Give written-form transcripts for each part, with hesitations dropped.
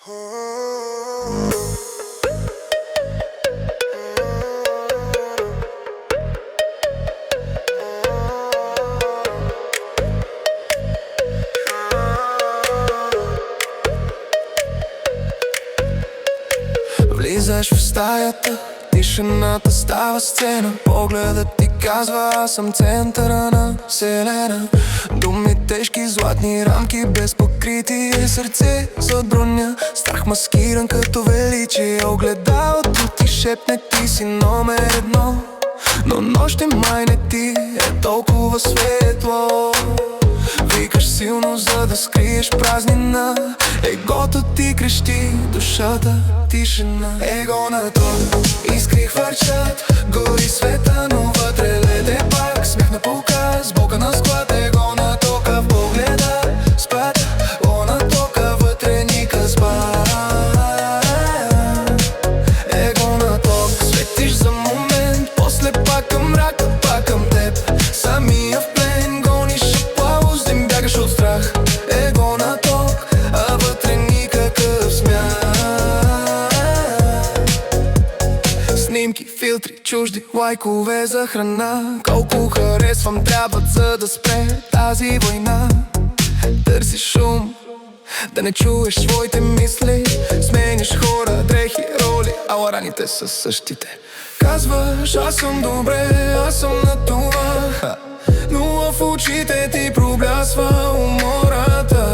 Влизаш в стаята, тишината става сцена. Погледът ти казва: аз съм центъра на вселена. Думи тежки, златни рамки, без покритие сърце зад броня. Страх маскиран като величие. Огледалото ти шепне: ти си номер едно. Но нощем май не ти е толкова светло. Викаш силно, за да скриеш празнина. Егото ти крещи, душата тишина. Его на тон, искри хвърчат, гори света, но вътре леде пак. Смях на показ, Бога на склад. Его на тока в погледа, спад. О на тока, вътре ника спад. Его на ток, светиш за момент, после пак към мрака, пак към теб. Самия в плен, гониш аплауз, дим бягаш от страх. Его на ток, а вътре никакъв смях. Снимки, филтри, чужди лайкове за храна. Колко харесвам трябват, за да спре тази война. Търсиш шум, да не чуеш своите мисли. Сменяш хора, дрехи, роли, ала раните са същите. Казваш: аз съм добре, аз съм на това, но в очите ти проблясва умората.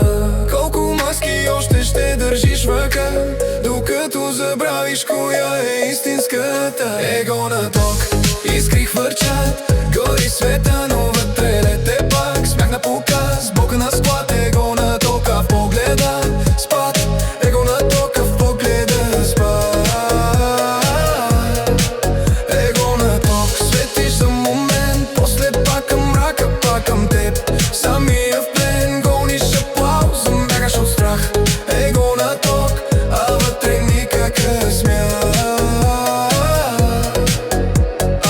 Колко маски още ще държиш въка, докато забравиш коя е истинската. Его на ток, искри хвърчат, гори света, но вътре лете пак. Смях на показ, Бога на склад. Его на тока в погледа, спад. Его на тока в погледа, спад. Его на ток, светиш за момент, после пак към мрака, пак към теб. Самия в плен, гониш аплауз, бягаш от страх. Его на ток, а вътре никакъв смях.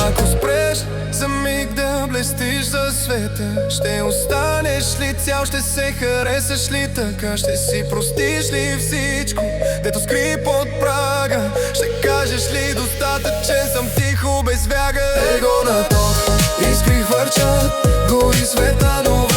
Ако спреш за миг да блестиш за света, ще останеш ли цял, ще се харесаш ли така? Ще си простиш ли всичко, дето скри под прага? Ще кажеш ли: достатъчен съм, тихо, без вяга? Его на ток, искри хвърчат, гори света, но